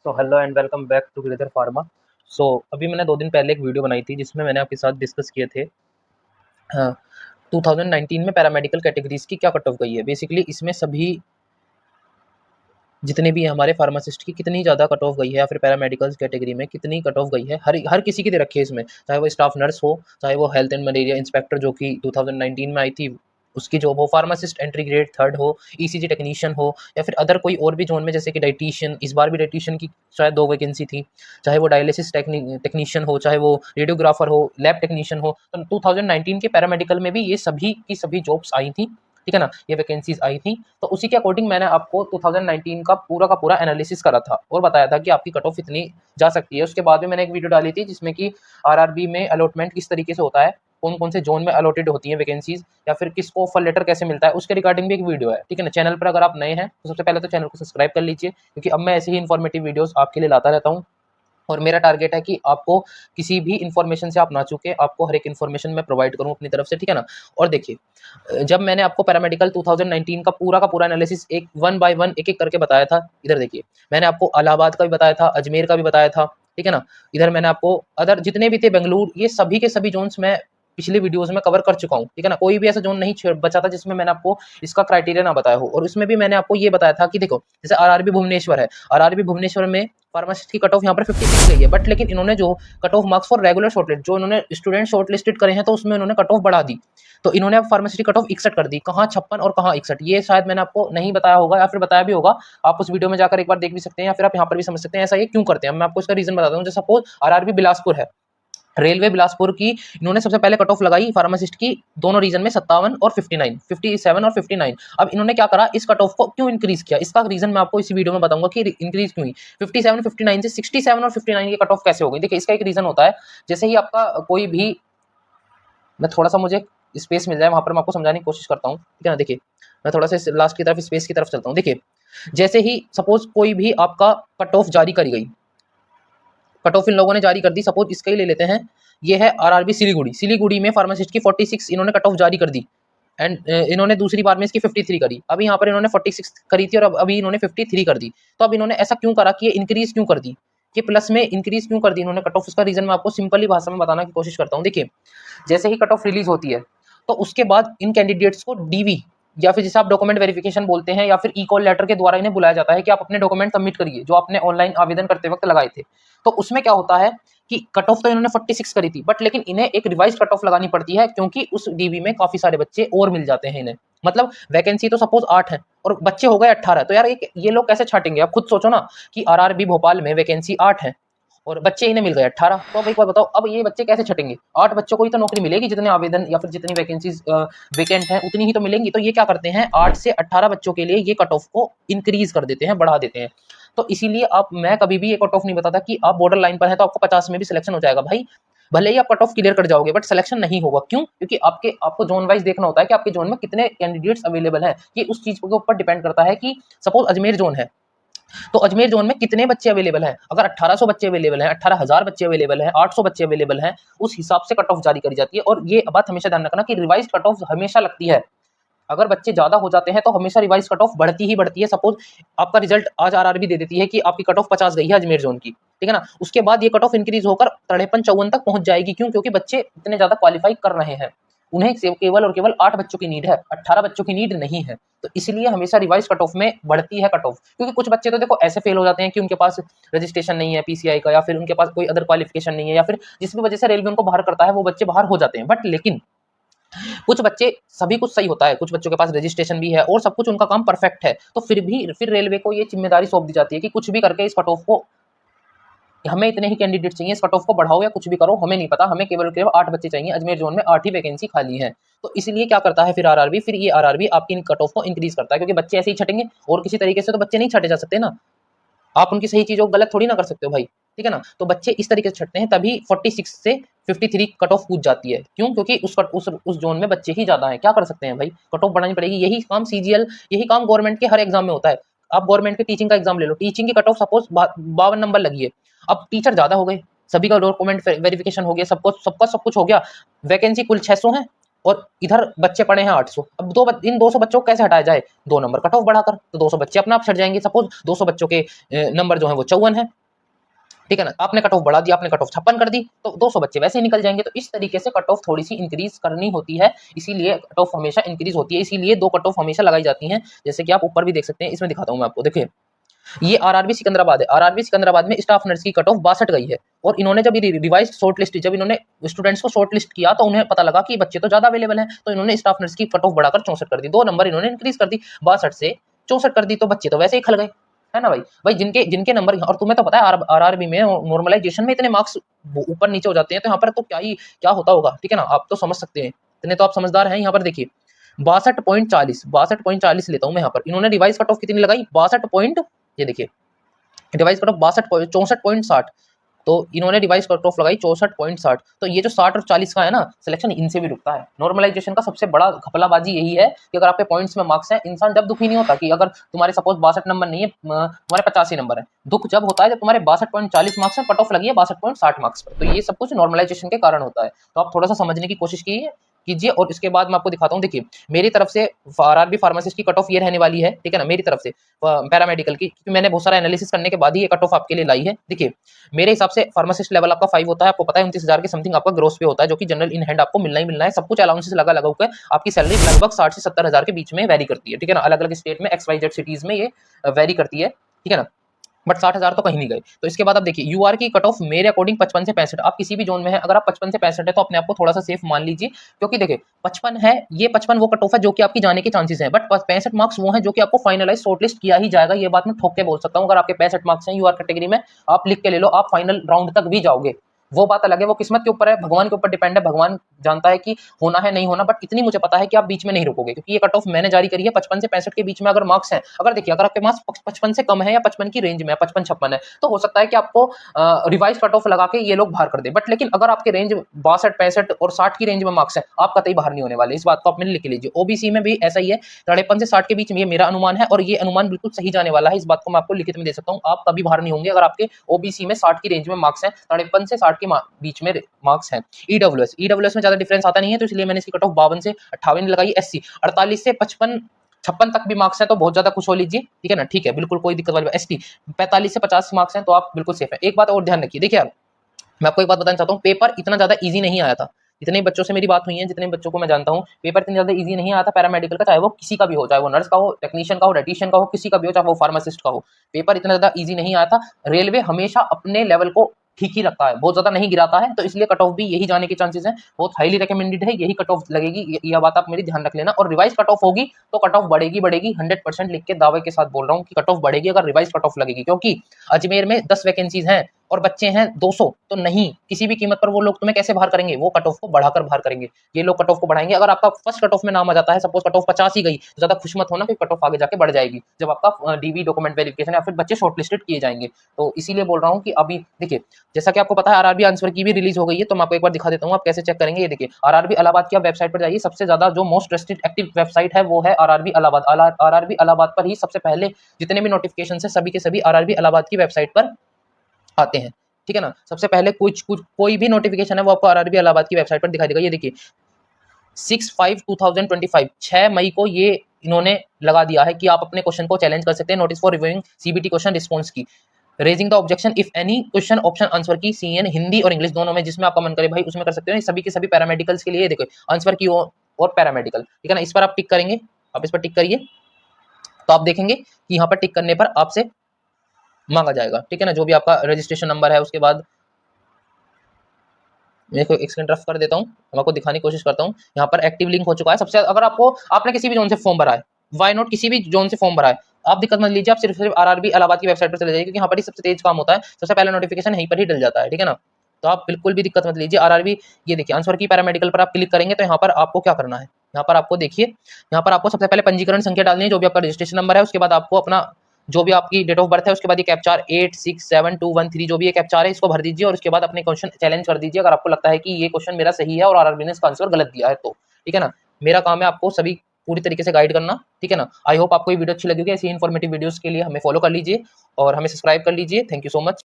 So hello and welcome back to Giridhar pharma. अभी मैंने 2 दिन पहले एक वीडियो बनाई थी जिसमें मैंने आपके साथ डिस्कस किए थे। हाँ, 2019 में पैरामेडिकल कैटेगरीज की क्या कट ऑफ गई है। बेसिकली इसमें सभी जितने भी हमारे फार्मासिस्ट की कितनी ज़्यादा कट ऑफ गई है या फिर पैरामेडिकल कैटेगरी में कितनी कट ऑफ गई है, हर किसी की दे रखी है इसमें, चाहे वो स्टाफ नर्स हो, चाहे वो हेल्थ एंड मलेरिया इंस्पेक्टर जो कि 2019 में आई थी उसकी जॉब हो, फार्मासिस्ट एंट्री ग्रेड 3rd हो, ईसीजी टेक्नीशियन हो, या फिर अदर कोई और भी जोन में जैसे कि डाइटिशियन, इस बार भी डाइटिशियन की शायद 2 वैकेंसी थी, चाहे वो डायलिसिस टेक्नीशियन हो, चाहे वो रेडियोग्राफर हो, लैब टेक्नीशियन हो। तो 2019 के पैरामेडिकल में भी ये सभी की सभी जॉब्स आई थी, ठीक है ना, ये वैकेंसीज आई थी। तो उसी के अकॉर्डिंग मैंने आपको 2019 का पूरा एनालिसिस करा था और बताया था कि आपकी कट ऑफ इतनी जा सकती है। उसके बाद में मैंने एक वीडियो डाली थी जिसमें कि आरआरबी में अलॉटमेंट किस तरीके से होता है, कौन कौन से जोन में अलॉटेड होती है वैकेंसीज, या फिर किसको ऑफर लेटर कैसे मिलता है, उसके रिगार्डिंग भी एक वीडियो है, ठीक है ना। चैनल पर अगर आप नए हैं तो सबसे पहले तो चैनल को सब्सक्राइब कर लीजिए, क्योंकि अब मैं ऐसे ही इन्फॉर्मेटिव वीडियोस आपके लिए लाता रहता हूँ। और मेरा टारगेट है कि आपको किसी भी इन्फॉर्मेशन से आप ना चूके, आपको हर एक इन्फॉर्मेशन मैं प्रोवाइड करूँ अपनी तरफ से, ठीक है ना। और देखिए, जब मैंने आपको पैरामेडिकल 2019 का पूरा एनालिसिस एक वन बाय वन एक एक करके बताया था, इधर देखिए, मैंने आपको इलाहाबाद का भी बताया था, अजमेर का भी बताया था, ठीक है ना। इधर मैंने आपको अदर जितने भी थे, बेंगलुरु, ये सभी के सभी जोन्स मैं पिछले वीडियोस में कवर कर चुका हूँ, ठीक है ना। कोई भी ऐसा जोन नहीं बचा था जिसमें मैंने आपको इसका क्राइटेरिया ना बताया हो। और उसमें भी मैंने आपको ये बताया था कि देखो, जैसे आरआरबी भुवनेश्वर है, आरआरबी भुवनेश्वर में फार्मासिस्ट की कट ऑफ यहाँ पर 56 गई है, बट लेकिन इन्होंने जो cut off marks for regular shortlist जो इन्होंने स्टूडेंट शॉर्टलिस्टेड करे हैं, तो उसमें इन्होंने कट ऑफ बढ़ा दी। तो इन्होंने अब फार्मेसी कट ऑफ 61 कर दी, कहाँ 56 और कहाँ 61, ये शायद मैंने आपको नहीं बताया होगा या फिर बताया भी होगा। आप उस वीडियो में जाकर एक बार देख भी सकते हैं, या फिर आप यहाँ पर भी समझ सकते हैं ऐसा ये क्यों करते हैं। मैं आपको इसका रीजन बताता हूँ। जैसे सपोज आरआरबी बिलासपुर है, रेलवे बिलासपुर की, इन्होंने सबसे पहले कट ऑफ लगाई फार्मासिस्ट की दोनों रीजन में 57 और 59, 57 और 59। अब इन्होंने क्या करा, इस कट ऑफ को क्यों इंक्रीज किया, इसका रीजन मैं आपको इसी वीडियो में बताऊंगा कि इंक्रीज क्यों हुई। 57 59 से 67 और 59 की कट ऑफ कैसे हो गई। देखिए, इसका एक रीजन होता है, जैसे ही आपका कोई भी, मैं थोड़ा सा मुझे स्पेस मिल जाए वहां पर मैं आपको समझाने की कोशिश करता हूँ, ठीक है ना। देखिए, मैं थोड़ा सा लास्ट की तरफ स्पेस की तरफ चलता हूँ। देखिए, जैसे ही सपोज कोई भी आपका कट ऑफ जारी करी गई, कट ऑफ इन लोगों ने जारी कर दी, सपोज इसका ही ले लेते हैं, ये है आरआरबी सिलीगुड़ी, सिलीगुड़ी में फार्मासिस्ट की 46 इन्होंने कट ऑफ जारी कर दी, एंड इन्होंने दूसरी बार में इसकी 53 करी। अभी यहाँ पर इन्होंने 46 करी थी और अब अभी इन्होंने 53 कर दी। तो अब इन्होंने ऐसा क्यों करा कि ये इंक्रीज क्यों कर दी, कि प्लस में इंक्रीज क्यों कर दी इन्होंने कट ऑफ, उसका रीजन मैं आपको सिंपली भाषा में बताने की कोशिश करता हूँ। देखिए, जैसे ही कट ऑफ रिलीज होती है, तो उसके बाद इन कैंडिडेट्स को डीवी, या फिर जिसे आप डॉक्यूमेंट वेरिफिकेशन बोलते हैं, या फिर ई कॉल लेटर के द्वारा इन्हें बुलाया जाता है कि आप अपने डॉक्यूमेंट सबमिट करिए जो आपने ऑनलाइन आवेदन करते वक्त लगाए थे। तो उसमें क्या होता है कि कट ऑफ तो इन्होंने 46 करी थी, बट लेकिन इन्हें एक रिवाइज कट ऑफ लगानी पड़ती है, क्योंकि उस डीवी में काफी सारे बच्चे और मिल जाते हैं इन्हें। मतलब वैकेंसी तो सपोज 8 है और बच्चे हो गए 18, तो यार ये लोग कैसे छाटेंगे। आप खुद सोचो ना कि आरआरबी भोपाल में वैकेंसी 8 है और बच्चे इन्हें मिल गए 18, तो अब एक बार बताओ, अब ये बच्चे कैसे छटेंगे। 8 बच्चों को ही तो नौकरी मिलेगी, जितने आवेदन या फिर जितनी वैकेंसीज वेकेंट है उतनी ही तो मिलेंगी। तो ये क्या करते हैं, 8 से 18 बच्चों के लिए ये कट ऑफ को इंक्रीज कर देते हैं, बढ़ा देते हैं। तो इसीलिए आप, मैं कभी भी ये कट ऑफ नहीं बताता कि आप बॉर्डर लाइन पर है तो आपको 50 में भी सिलेक्शन हो जाएगा। भाई, भले ही आप कट ऑफ क्लियर कर जाओगे बट सिलेक्शन नहीं होगा। क्यों? क्योंकि आपको जोन वाइज देखना होता है कि आपके जोन में कितने कैंडिडेट्स अवेलेबल हैं। ये उस चीज के ऊपर डिपेंड करता है कि सपोज अजमेर जोन है, तो अजमेर जोन में कितने बच्चे अवेलेबल हैं। अगर 1800 बच्चे अवेलेबल हैं, 18,000 बच्चे अवेलेबल हैं, 800 बच्चे अवेलेबल हैं, उस हिसाब से कट ऑफ जारी करी जाती है। और ये बात हमेशा ध्यान रखना कि रिवाइज कट ऑफ हमेशा लगती है। अगर बच्चे ज्यादा हो जाते हैं तो हमेशा रिवाइज कट ऑफ बढ़ती ही बढ़ती है। सपोज आपका रिजल्ट आज आरआरबी दे देती है कि आपकी कट ऑफ 50 गई है अजमेर जोन की, ठीक है ना। उसके बाद ये कट ऑफ इंक्रीज होकर 53-54 तक पहुंच जाएगी। क्यों? क्योंकि बच्चे इतने ज्यादा क्वालिफाई कर रहे हैं, उन्हें केवल और केवल 8 बच्चों की नीड है, 18 बच्चों की नीड नहीं है। तो इसलिए हमेशा रिवाइज कट ऑफ में बढ़ती है कट ऑफ। क्योंकि कुछ बच्चे तो देखो ऐसे फेल हो जाते हैं कि उनके पास रजिस्ट्रेशन नहीं है पीसीआई का, या फिर उनके पास कोई अदर क्वालिफिकेशन नहीं है, या फिर जिस भी वजह से रेलवे उनको बाहर करता है, वो बच्चे बाहर हो जाते हैं। बट लेकिन कुछ बच्चे, सभी कुछ सही होता है, कुछ बच्चों के पास रजिस्ट्रेशन भी है और सब कुछ उनका काम परफेक्ट है, तो फिर रेलवे को ये जिम्मेदारी सौंप दी जाती है कि कुछ भी करके इस कट ऑफ को, हमें इतने ही कैंडिडेट चाहिए, इस कट ऑफ को बढ़ाओ या कुछ भी करो, हमें नहीं पता, हमें केवल केवल 8 बच्चे चाहिए। अजमेर जोन में 8 ही वैकेंसी खाली है। तो इसलिए क्या करता है फिर आरआरबी, फिर ये आरआरबी आपकी कट ऑफ को इंक्रीज करता है, क्योंकि बच्चे ऐसे ही छटेंगे और किसी तरीके से तो बच्चे नहीं छटे जा सकते ना। आप उनकी सही चीजों को गलत थोड़ी ना कर सकते हो भाई, ठीक है ना। तो बच्चे इस तरीके से छटते हैं, तभी 46 से 53 कट ऑफ कूद जाती है। क्यों? क्योंकि उस जोन में बच्चे ही ज्यादा हैं। क्या कर सकते हैं भाई, कट ऑफ बढ़ानी पड़ेगी। यही काम सीजीएल, यही काम गवर्नमेंट के हर एग्जाम में होता है। आप गवर्नमेंट के टीचिंग का एग्जाम ले लो, टीचिंग की कट ऑफ सपोज 52 नंबर लगी है, अब टीचर ज्यादा हो गए, सभी का डॉक्यूमेंट वेरिफिकेशन हो गया, सबको सबका सब कुछ हो गया, वैकेंसी कुल 600 है और इधर बच्चे पढ़े हैं 800। अब इन 200 बच्चों को कैसे हटाया जाए? 2 नंबर कट ऑफ बढ़ाकर, तो 200 बच्चे अपने आप छट जाएंगे। सपोज 200 बच्चों के नंबर जो है वो 54 है, ठीक है ना, आपने कट ऑफ बढ़ा दिया, आपने कट ऑफ 56 कर दी, तो 200 बच्चे वैसे ही निकल जाएंगे। तो इस तरीके से कट ऑफ थोड़ी सी इंक्रीज करनी होती है, इसीलिए कट ऑफ हमेशा इंक्रीज होती है, इसीलिए 2 कट ऑफ हमेशा लगाई जाती हैं। जैसे कि आप ऊपर भी देख सकते हैं, इसमें दिखाता हूं मैं आपको, देखिए ये आरआरबी सिकंदराबाद है। आरआरबी सिकंदराबाद में स्टाफ नर्स की कट ऑफ 62 गई है, और इन्होंने जब ये रिवाइज शॉर्ट लिस्ट, जब इन्होंने स्टूडेंट्स को शॉर्ट लिस्ट किया तो उन्हें पता लगा कि बच्चे तो ज्यादा अवेलेबल हैं, तो इन्होंने स्टाफ नर्स की कट ऑफ बढ़ाकर 64 कर दी, 2 नंबर इन्होंने इंक्रीज कर दी, 62 से 64 कर दी, तो बच्चे तो वैसे ही खल गए, है ना भाई। भाई जिनके जिनके नंबर, और तुम्हें तो पता है आरआरबी में नॉर्मलाइजेशन में इतने मार्क्स ऊपर नीचे हो जाते हैं, तो यहाँ पर तो क्या होता होगा, ठीक है ना, आप तो समझ सकते हैं, इतने तो आप समझदार हैं। यहाँ पर देखिए 62.40 लेता हूँ मैं यहाँ पर, इन्होंने रिवाइज कट ऑफ कितनी लगाई 62 पॉइंट, ये देखिए डिवाइस कट ऑफ 64.60, तो इन्होंने डिवाइस कट ऑफ लगाई 64.60। तो ये जो 60 और 40 का है ना, सिलेक्शन इनसे भी रुकता है। नॉर्मलाइजेशन का सबसे बड़ा घपलाबाजी यही है कि अगर आपके पॉइंट्स में मार्क्स है, इंसान जब दुखी नहीं होता कि अगर तुम्हारे सपोज 62 नंबर नहीं है, तुम्हारे 85 नंबर है, दुख जब होता है जब तुम्हारे 62.40 मार्क्स में कट ऑफ लगी है 62.60 मार्क्स पर। तो ये सब कुछ नॉर्मलाइजेशन के कारण होता है, तो आप थोड़ा सा समझने की कोशिश कीजिए। और इसके बाद मैं आपको दिखाता हूँ, देखिए मेरी तरफ से आरआरबी फार्मासिस्ट की कट ऑफ ये रहने वाली है, ठीक है ना, मेरी तरफ से पैरामेडिकल की, क्योंकि मैंने बहुत सारा एनालिसिस करने के बाद ही ये कट ऑफ आपके लिए लाई है। देखिए मेरे हिसाब से फार्मासिस्ट लेवल आपका 5 होता है, आपको पता है 29,000 के समथिंग आपका ग्रोस पे होता है, जो कि जनरल इन हैंड आपको मिलना ही मिलना है, सब कुछ अलाउंसेस लगा होकर आपकी सैलरी लगभग 60 से 70,000 के बीच में वेरी करती है, ठीक है ना, अलग अलग स्टेट में XYZ सिटीज में ये वेरी करती है, ठीक है ना, बट 60,000 तो कहीं नहीं गए। तो इसके बाद आप देखिए यूआर की कट ऑफ मेरे अकॉर्डिंग 55 से 65, आप किसी भी जोन में है, अगर आप 55 से 65 है तो अपने आप को थोड़ा सा सेफ मान लीजिए, क्योंकि देखिए 55 है, ये 55 वो कट ऑफ है जो कि आपकी जाने के चांसेस है, बट 65 मार्क्स वो है जो कि आपको फाइनलाइज शॉर्टलिस्ट किया ही जाएगा, ये बात मैं ठोक के बोल सकता हूँ। अगर आपके 65 मार्क्स हैं यूआर कैटेगरी में, आप लिख के ले लो, आप फाइनल राउंड तक भी जाओगे, वो बात अलग है, वो किस्मत के ऊपर है, भगवान के ऊपर डिपेंड है, भगवान जानता है कि होना है नहीं होना, बट इतनी मुझे पता है कि आप बीच में नहीं रुकोगे, क्योंकि ये कट ऑफ मैंने जारी करी है 55 से 65 के बीच में अगर मार्क्स हैं। अगर देखिए अगर आपके मार्क्स 55 से कम है या 55 की रेंज में है, 55-56 है, तो हो सकता है कि आपको रिवाइज कट ऑफ लगा के ये लोग बाहर कर दे, बट लेकिन अगर आपके रेंज 62, 65 और 60 की रेंज में मार्क्स है, आप कतई बाहर नहीं होने वाले, इस बात को आप लिख लीजिए। ओबीसी में भी ऐसा ही है, 53 से 60 के बीच में, ये मेरा अनुमान है, और ये अनुमान बिल्कुल सही जाने वाला है, इस बात को मैं आपको लिखित में दे सकता हूँ, आप कभी बाहर नहीं होंगे अगर आपके ओबीसी में 60 की रेंज में मार्क्स है, 53 से 60 के बीच में मार्क्स हैं। ईडब्ल्यूएस में ज्यादा डिफरेंस आता नहीं है, तो इसलिए मैंने इसकी कट ऑफ 52 से 58 लगाई। एससी 48 से 56 तक भी मार्क्स है, तो बहुत ज्यादा खुश हो लीजिए, ठीक है ना, ठीक है, बिल्कुल कोई दिक्कत वाली बात। एसटी 45 से 50 मार्क्स हैं, तो आप बिल्कुल सेफ है। एक बात और ध्यान रखिए, देखिए यार मैं आपको एक बात बताना चाहता हूँ, पेपर इतना ज्यादा ईजी नहीं आया था, जितने बच्चों से मेरी बात हुई है, जितने बच्चों को मैं जानता हूँ, पेपर इतना ज्यादा इजी नहीं आया था पैरामेडिकल का, चाहे वो किसी का भी हो, चाहे वो नर्स का हो, टेक्नीशियन का हो, डाइटिशियन का हो, किसी का भी हो, चाहे वो फार्मासिस्ट का हो, पेपर इतना ज्यादा इजी नहीं आया था। रेलवे हमेशा अपने लेवल को ठीक ही रखता है, बहुत ज्यादा नहीं गिराता है, तो इसलिए कट ऑफ भी यही जाने के चांसेस हैं, बहुत हाईली रिकमेंडेड है, यही कट ऑफ लगेगी, यह बात आप मेरी ध्यान रख लेना। और रिवाइज कट ऑफ होगी तो कट ऑफ बढ़ेगी 100% लिख के दावे के साथ बोल रहा हूँ कि कट ऑफ बढ़ेगी अगर रिवाइज कट ऑफ लगेगी, क्योंकि अजमेर में 10 वैकेंसीज हैं और बच्चे हैं 200, तो नहीं, किसी भी कीमत पर वो लोग तुम्हें कैसे बाहर करेंगे, वो कट ऑफ को बढ़ाकर बाहर करेंगे, ये लोग कट ऑफ को बढ़ाएंगे। अगर आपका फर्स्ट कट ऑफ में नाम आ जाता है, सपोज कट ऑफ 50 ही गई, तो ज्यादा खुश मत होना कि कट ऑफ आगे जाके बढ़ जाएगी, जब आपका डीवी डॉक्यूमेंट वेरिफिकेशन या फिर बच्चे शॉर्टलिस्टेड किए जाएंगे। तो इसीलिए बोल रहा हूँ कि अभी देखिए, जैसा कि आपको पता है आरआरबी आंसर की भी रिलीज हो गई है, तो मैं आपको एक बार दिखा देता हूँ, आप कैसे चेक करेंगे। ये देखिए आरआरबी इलाहाबाद की आप वेबसाइट पर जाइए, सबसे ज्यादा जो मोस्ट ट्रस्टेड एक्टिव वेबसाइट है वो है आरआरबी इलाहाबाद। आरआरबी इलाहाबाद पर ही सबसे पहले जितने भी नोटिफिकेशन है सभी के सभी आरआरबी इलाहाबाद की वेबसाइट पर आते हैं, ठीक है ना। सबसे पहले कुछ कोई भी नोटिफिकेशन है वो आपको आरआरबी इलाहाबाद की वेबसाइट पर दिखाई देगा। ये देखिए 6/5/2025 6 मई को ये इन्होंने लगा दिया है कि आप अपने क्वेश्चन को चैलेंज कर सकते हैं, notice for reviewing CBT question response की, raising the objection if any question option answer key सीएन हिंदी और इंग्लिश दोनों में, जिसमें आपका मन करे भाई उसमें कर सकते हो, सभी के सभी पैरामेडिकल्स के लिए देखो आंसर की और पैरामेडिकल, ठीक है ना। इस पर आप टिक करेंगे, आप इस पर टिक करिए, तो आप देखेंगे कि यहाँ पर टिक करने पर आपसे मांगा जाएगा, ठीक है ना, जो भी आपका रजिस्ट्रेशन नंबर है। उसके बाद मैं इसको एक सेकंड रफ कर देता हूँ, मैं आपको दिखाने की कोशिश करता हूँ। यहाँ पर एक्टिव लिंक हो चुका है सबसे, अगर आपने किसी भी जोन से फॉर्म भरा है, वाई नॉट किसी भी जोन से फॉर्म भरा है, आप दिक्कत मत लीजिए, आप सिर्फ आरआरबी इलाहाबाद की वेबसाइट पर चले जाइए, क्योंकि यहाँ पर ही सबसे तेज काम होता है, सबसे पहले नोटिफिकेशन यहीं पर ही डल जाता है, ठीक है ना। तो आप बिल्कुल भी दिक्कत मत लीजिए। आरआरबी ये देखिए आंसर की पैरामेडिकल पर आप क्लिक करेंगे, तो यहाँ पर आपको क्या करना है, यहाँ पर आपको देखिए, यहाँ पर आपको सबसे पहले पंजीकरण संख्या डालनी है, जो भी आपका रजिस्ट्रेशन नंबर है, उसके बाद आपको अपना जो भी आपकी डेट ऑफ बर्थ है, उसके बाद ये कैप्चार 867213 जो भी ये कैप्चार है इसको भर दीजिए, और उसके बाद अपने क्वेश्चन चैलेंज कर दीजिए, अगर आपको लगता है कि ये क्वेश्चन मेरा सही है और आरआरबी ने इसका आंसर गलत दिया है तो, ठीक है ना। मेरा काम है आपको सभी पूरी तरीके से गाइड करना, ठीक है ना। आई होप आपको ये वीडियो अच्छी लगी होगी। ऐसी इन्फॉर्मेटिव वीडियोस के लिए हमें फॉलो कर लीजिए और हमें सब्सक्राइब कर लीजिए। Thank you so much.